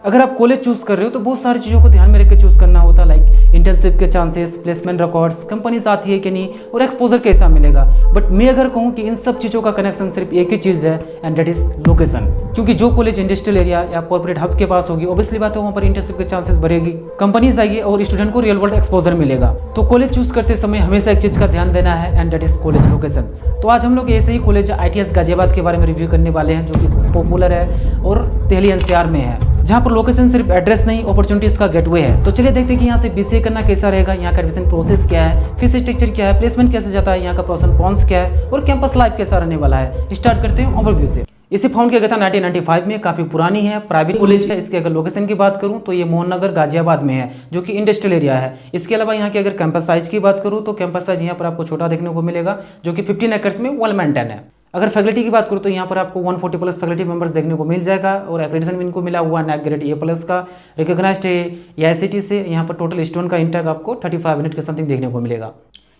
अगर आप college choose कर रहे हो तो बहुत सारी चीज़ों को ध्यान में रख के चूज करना होता है, लाइक इंटर्नशिप के चांसेस, प्लेसमेंट रिकॉर्ड्स, कंपनीज आती है कि नहीं और एक्सपोजर कैसा मिलेगा। बट मैं अगर कहूँ कि इन सब चीज़ों का कनेक्शन सिर्फ एक ही चीज़ है एंड दैट इज लोकेशन। क्योंकि जो कॉलेज इंडस्ट्रियल एरिया या कॉर्पोरेट हब के पास होगी, ऑब्वियसली बात है वहाँ पर इंटर्नशिप के चांसेस बढ़ेगी, कंपनीज आएगी और स्टूडेंट को रियल वर्ल्ड एक्सपोजर मिलेगा। तो कॉलेज चूज करते समय हमेशा एक चीज़ का ध्यान देना है and that is college location. तो आज हम लोग ऐसे ही कॉलेज ITS गाजियाबाद के बारे में रिव्यू करने वाले हैं, जो कि पॉपुलर है और दिल्ली NCR में है, जहाँ पर लोकेशन सिर्फ एड्रेस नहीं अपॉर्चुनिटीज का गेटवे है। तो चलिए देखते हैं कि यहाँ से BCA करना कैसा रहेगा, यहाँ का एडमिशन प्रोसेस क्या है, फीस स्ट्रक्चर क्या है, प्लेसमेंट कैसे जाता है, यहाँ का प्रोस एंड कॉन्स क्या है और कैंपस लाइफ कैसा रहने वाला है। स्टार्ट करते हैं ओवरव्यू से। इसे फाउंड किया गया था 1995 में, काफी पुरानी है, प्राइवेट कॉलेज है। इसके अगर लोकेशन की बात करूं तो ये मोहन नगर गाजियाबाद में है, जो कि इंडस्ट्रियल एरिया है। इसके अलावा यहाँ की अगर कैंपस साइज की बात करूं तो कैंपस साइज यहाँ पर आपको छोटा देखने को मिलेगा, जो कि 15 एकर्स में वेल मेंटेन है। अगर फैकल्टी की बात करूँ तो यहाँ पर आपको 140 प्लस फैकल्टी मेंबर्स देखने को मिल जाएगा और एक्रेडिटेशन भी इनको मिला हुआ NAC ग्रेड A+ का, रिकॉग्नाइज्ड है AICTE से। यहाँ पर टोटल स्टूडेंट का इंटेक आपको 35 यूनिट के समथिंग देखने को मिलेगा।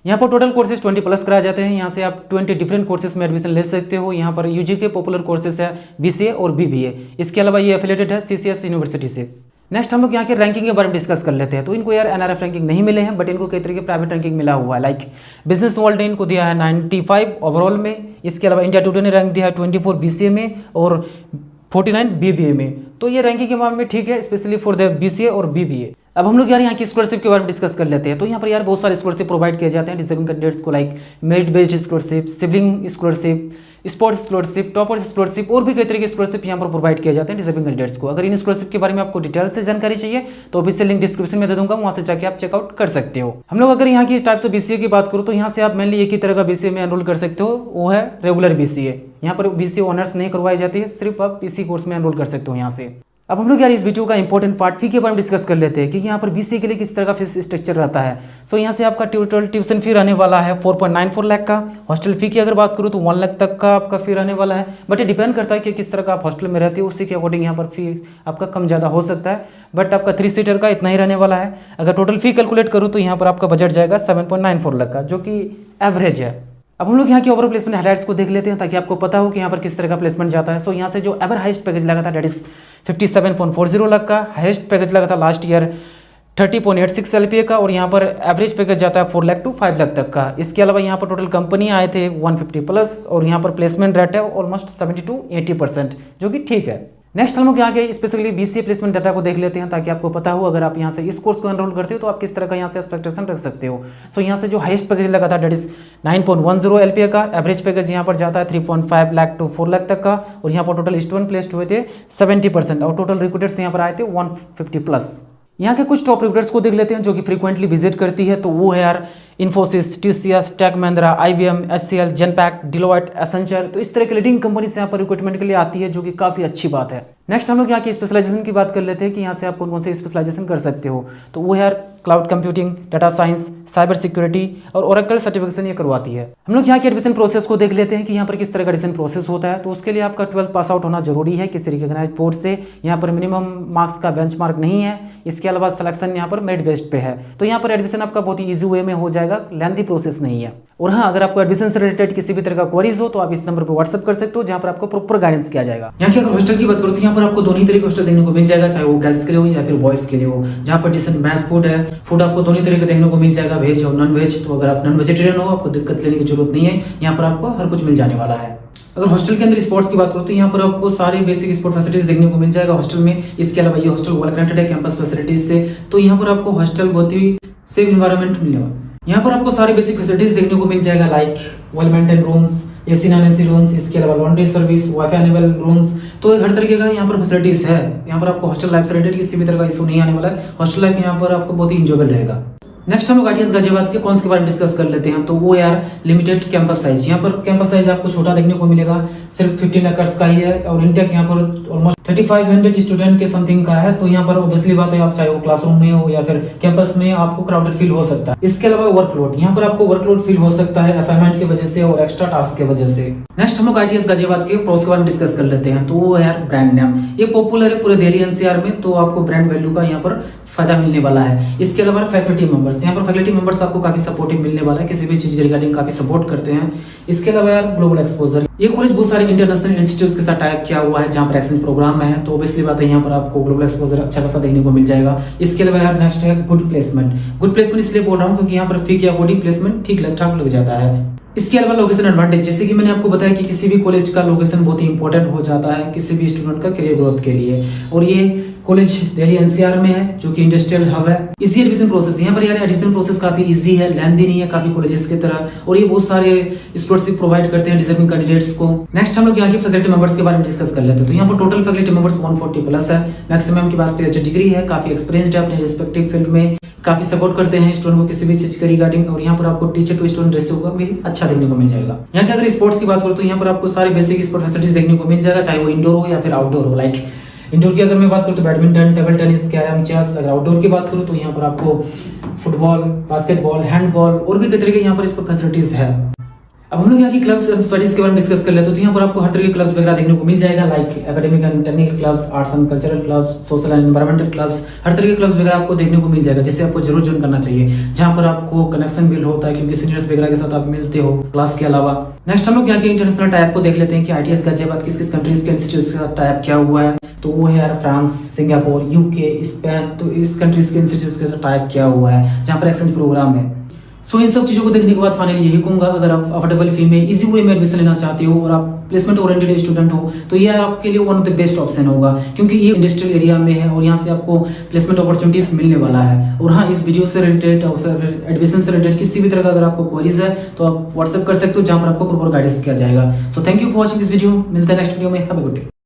यहाँ पर टोटल कोर्सेज 20 प्लस कराए जाते हैं। यहाँ से आप 20 डिफरेंट कोर्सेज में एडमिशन ले सकते हो। यहाँ पर UG के पॉपुलर कोर्सेज है BCA और BBA। इसके अलावा ये एफिलेटेड है CCS यूनिवर्सिटी से। नेक्स्ट हम लोग यहाँ के रैंकिंग के बारे में डिस्कस कर लेते हैं। तो इनको यार NRF रैंकिंग नहीं मिले हैं, बट इनको कई तरीके प्राइवेट रैंकिंग मिला हुआ है। लाइक बिजनेस वर्ल्ड ने इनको दिया है 95 ओवरऑल में। इसके अलावा इंडिया टुडे ने रैंक दिया है 24 BCA में और 49 BBA में। तो ये रैंकिंग के मामले में ठीक है, स्पेशली फॉर द BCA और BBA। अब हम लोग यार यहाँ की स्कॉलरशिप के बारे में डिस्कस कर लेते हैं। तो यहाँ पर यार बहुत सारे स्कॉलरशिप प्रोवाइड किए जाते हैं डिजर्विंग कैंडिडेट्स को, like merit based scholarship, sibling scholarship, sports scholarship, topper scholarship और भी कई तरह के स्कॉलरशिप यहाँ पर प्रोवाइड किए जाते हैं डिजर्विंग कैंडिडेट्स को। अगर इन स्कॉलरशिप के बारे में आपको डिटेल से जानकारी चाहिए तो ऑफिशियल लिंक डिस्क्रिप्शन में दे दूंगा, वहाँ से जाके आप चेकआउट कर सकते हो। हम लोग अगर यहाँ की टाइप्स ऑफ BCA की बात करूँ तो यहाँ से आप मेनली एक ही तरह का BCA में एनरोल कर सकते हो, वो है रेगुलर BCA। यहाँ पर BCA ऑनर्स नहीं करवाई जाती है, सिर्फ आप इसी कोर्स में एनरोल कर सकते हो यहाँ से। अब हम लोग यार इस वीडियो का इंपॉर्टेंट पार्ट फी के बारे में डिस्कस कर लेते हैं कि यहाँ पर BCA के लिए किस तरह का फीस स्ट्रक्चर रहता है। सो यहाँ से आपका टोटल ट्यूशन फी रहने वाला है 4.94 लाख का। हॉस्टल फी की अगर बात करूँ तो 1 लाख तक का आपका फी रहने वाला है, बट ये डिपेंड करता है कि किस तरह का आप हॉस्टल में रहते हो, उसी के अकॉर्डिंग यहाँ पर फी आपका कम ज़्यादा हो सकता है। बट आपका 3 सीटर का इतना ही रहने वाला है। अगर टोटल फी कैलकुलेट करूँ तो यहाँ पर आपका बजट जाएगा 7.94 लाख का, जो कि एवरेज है। अब हम लोग यहाँ के ओवरऑल प्लेसमेंट हाइलाइट्स को देख लेते हैं ताकि आपको पता हो कि यहाँ पर किस तरह का प्लेसमेंट जाता है। सो यहाँ से जो एवर हाइस्ट पैकेज लगा था दैट इज 57.40 लाख का। हाइस्ट पैकेज लगा था लास्ट ईयर 30.86 LPA का, और यहाँ पर एवरेज पैकेज जाता है 4 लाख टू 5 लाख तक का। इसके अलावा यहाँ पर टोटल कंपनी आए थे 150 प्लस और यहाँ पर प्लेसमेंट रेट है ऑलमोस्ट 70 to 80%, जो कि ठीक है। नेक्स्ट हम लोग यहाँ के स्पेसिफिकली BCA प्लेसमेंट डाटा को देख लेते हैं ताकि आपको पता हो अगर आप यहाँ से इस कोर्स को एनरोल करते हो तो आप किस तरह का यहाँ से एक्सपेक्टेशन रख सकते हो। सो यहाँ से जो हाईएस्ट पैकेज लगा था दैट इज 9.10 LPA का। एवरेज पैकेज यहाँ पर जाता है 3.5 लाख टू 4 लाख तक का, और यहाँ पर टोटल स्टूडेंट प्लेस्ड हुए थे 70% और टोटल रिक्रूटर्स यहाँ पर आए थे 150 प्लस। यहाँ के कुछ टॉप रिक्रूटर्स को देख लेते हैं जो कि फ्रीक्वेंटली विजिट करती है। तो वो है यार Infosys, TCS, tech Mahindra, IBM, HCL, Genpact, Deloitte, Accenture. तो इस तरह की लीडिंग कंपनीज यहाँ पर रिक्रूटमेंट के लिए आती है, जो कि काफ़ी अच्छी बात है। नेक्स्ट हम लोग यहाँ की स्पेशलाइजेशन की बात कर लेते हैं कि यहाँ से आप कौन कौन से स्पेशलाइजेशन कर सकते हो। तो वो है यार cloud computing, data science, cyber security और ओरेकल सर्टिफिकेशन ये करवाती है। हम लोग यहाँ के एडमिशन प्रोसेस को देख लेते हैं कि यहाँ पर किस तरह का एडमिशन प्रोसेस होता है। तो उसके लिए आपका 12th पास आउट होना जरूरी है किसी रिकॉग्नाइज्ड बोर्ड से। यहाँ पर मिनिमम मार्क्स का बेंचमार्क नहीं है। इसके अलावा सिलेक्शन यहाँ पर मेरिट बेस्ड पे है। तो यहाँ पर एडमिशन आपका बहुत ही ईजी वे में हो जाएगा, लेंथी प्रोसेस नहीं है। और हाँ, अगर आपको एडमिशन से रिलेटेड किसी भी तरह का क्वेरीज हो तो आप इस नंबर पर व्हाट्सएप कर सकते हो, जहाँ पर आपको प्रॉपर गाइडेंस किया जाएगा। यहाँ की अगर हॉस्टल की बात करूँ तो यहाँ पर आपको दोनों ही तरह के हॉस्टल देखने को मिल जाएगा, चाहे वो गर्ल्स के लिए हो या फिर बॉयज के लिए हो। जहाँ पर डिसेंट मैच फूड है, फूड आपको दोनों तरह के देखने को मिल जाएगा, वेज और नॉन वेज। तो अगर आप नॉन वेजिटेरियन हो आपको दिक्कत लेने की जरूरत नहीं है, यहाँ पर आपको हर कुछ मिल जाने वाला है। अगर हॉस्टल के अंदर स्पोर्ट्स की बात करो तो यहाँ पर आपको सारे बेसिक स्पोर्ट फैसिलिटीज देखने को मिल जाएगा हॉस्टल में। इसके अलावा ये हॉस्टल वेल कनेक्टेड है कैंपस फैसिलिटीज से, तो यहाँ पर आपको हॉस्टल बहुत ही सेफ एनवायरनमेंट मिलने वाला। यहाँ पर आपको सारे बेसिक फैसिलिटीज देखने को मिल जाएगा, like well maintain rooms, AC non AC rooms, इसके अलावा laundry service, wifi available rooms. तो हर तरीके का यहाँ पर फैसिलिटीज है। यहाँ पर आपको हॉस्टल लाइफ से रिलेटेड किसी भी तरह का इशू नहीं आने वाला है। हॉस्टल लाइफ यहाँ पर आपको बहुत ही इंजॉयबल रहेगा। नेक्स्ट हम लोग ITS गाजियाबाद के कौन के बारे में डिस्कस कर लेते हैं। तो वो यार लिमिटेड कैंपस साइज। यहाँ पर कैंपस साइज आपको छोटा देखने को मिलेगा, सिर्फ 15 एकर्स का ही है, और इंटेक यहाँ पर ऑलमोस्ट 3500 स्टूडेंट के समथिंग का है। तो यहाँ पर ऑब्वियसली बात है, आप चाहे वो क्लासरूम में हो या फिर कैंपस में, आपको क्राउडेड फील हो सकता है। इसके अलावा वर्कलोड, यहाँ पर आपको वर्कलोड फील हो सकता है असाइनमेंट की वजह से और एक्स्ट्रा टास्क की वजह से। नेक्स्ट हम लोग ITS गाजियाबाद के प्रोस के बारे में डिस्कस कर लेते हैं। तो वो है यार ब्रांड नेम। ये पॉपुलर है पूरे दिल्ली NCR में, तो आपको ब्रांड वैल्यू का यहाँ पर फायदा मिलने वाला है। इसके अलावा फैकल्टी मेंबर्स, यहाँ पर फैकल्टी मेंबर्स आपको काफी सपोर्टिव मिलने वाला है, किसी भी चीज के रिगार्डिंग काफी सपोर्ट करते हैं। इसके अलावा यार ग्लोबल एक्सपोजर, ये कॉलेज बहुत सारे इंटरनेशनल इंस्टीट्यूट्स के साथ टाइप किया हुआ है, जहाँ पर एक्सचेंज प्रोग्राम नाम है तो ऑब्वियसली बात है यहाँ पर आपको ग्लोबल एक्सपोजर अच्छा खासा देखने को मिल जाएगा। इसके अलावा यार नेक्स्ट है गुड प्लेसमेंट। गुड प्लेसमेंट इसलिए बोल रहा हूँ क्योंकि यहाँ पर फी के अकॉर्डिंग प्लेसमेंट ठीक ठाक लग जाता है। इसके अलावा लोकेशन एडवांटेज, जैसे कि मैंने आपको बताया कि किसी भी कॉलेज का लोकेशन बहुत ही इंपॉर्टेंट हो जाता है किसी भी स्टूडेंट का करियर ग्रोथ के लिए। और ये कॉलेज दिल्ली एनसीआर में है जो कि इंडस्ट्रियल हब है। इजी एडमिशन प्रोसेस, यहाँ पर यार एडमिशन प्रोसेस काफी इजी है, लेंथी नहीं है काफी कॉलेजेस की तरह, और ये बहुत सारे स्कॉलरशिप प्रोवाइड करते हैं डिजर्विंग कैंडिडेट्स को। नेक्स्ट हम लोग यहाँ के फैकल्टी मेंबर्स के बारे में डिस्कस कर लेते हैं। तो यहाँ पर टोटल फैकल्टी मेंबर्स 140 प्लस है, मैक्सिमम के पास पीएचडी डिग्री है, काफी एक्सपीरियंस्ड है अपने रिस्पेक्टिव फील्ड में, काफी सपोर्ट करते हैं स्टूडेंट को किसी भी चीज के रिगार्डिंग। और यहाँ पर आपको टीचर टू स्टूडेंट रेशियो का भी अच्छा देखने को मिल जाएगा। यहाँ के अगर स्पोर्ट्स की बात करूँ तो यहाँ पर आपको सारे बेसिक स्पोर्ट फैसिलिटीज देखने को मिल जाएगा, चाहे वो इंडोर हो या फिर आउटडोर हो। लाइक इंडोर की अगर मैं बात करूँ तो badminton, table tennis, carrom, chess. अगर आउटडोर की बात करूँ तो यहाँ पर आपको फुटबॉल, बास्केटबॉल, हैंडबॉल और भी कई तरह के यहाँ पर स्पोर्ट फैसिलिटीज है। अब हम लोग यहाँ की क्लब्स एंड स्टडीज के बारे में डिस्कस कर लेते हैं। तो यहाँ पर आपको हर तरह के क्लब्स वगैरह देखने को मिल जाएगा, like academic and technical clubs, arts and cultural clubs, social and environmental clubs, हर तरह के क्लब्स वगैरह आपको देखने को मिल जाएगा, जिसे आपको जरूर ज्वाइन करना चाहिए, जहाँ पर आपको कनेक्शन बिल्ड होता है क्योंकि सीनियर्स वगैरह के साथ आप मिलते हो क्लास के अलावा। नेक्स्ट हम लोग यहाँ के इंटरनेशनल टाइप को देख लेते हैं कि आईटीएस गाजियाबाद किस किस कंट्रीज के इंस्टीट्यूट के साथ टाइप किया हुआ है। तो वो है यार फ्रांस, सिंगापुर, यूके, स्पेन, तो इस कंट्रीज के इंस्टीट्यूट के साथ टाइप किया हुआ है जहाँ पर एक्सचेंज प्रोग्राम है। सो इन सब चीज़ों को देखने के बाद फाइनली यही कहूँगा, अगर आप अफोर्डेबल फी में इजी वे में एडमिशन लेना चाहते हो और आप प्लेसमेंट ओरिएंटेड स्टूडेंट हो तो ये आपके लिए one of the best option होगा, क्योंकि ये इंडस्ट्रियल एरिया में है और यहाँ से आपको प्लेसमेंट अपॉर्चुनिटीज मिलने वाला है। और हाँ, इस वीडियो से रिलेटेड और फिर एडमिशन से रिलेटेड किसी भी तरह का अगर आपको क्वेरीज है तो आप व्हाट्सएप कर सकते हो, जहाँ पर आपको प्रॉपर गाइडेंस किया जाएगा। So thank you for watching this video, मिलते हैं नेक्स्ट वीडियो में। Have a good day.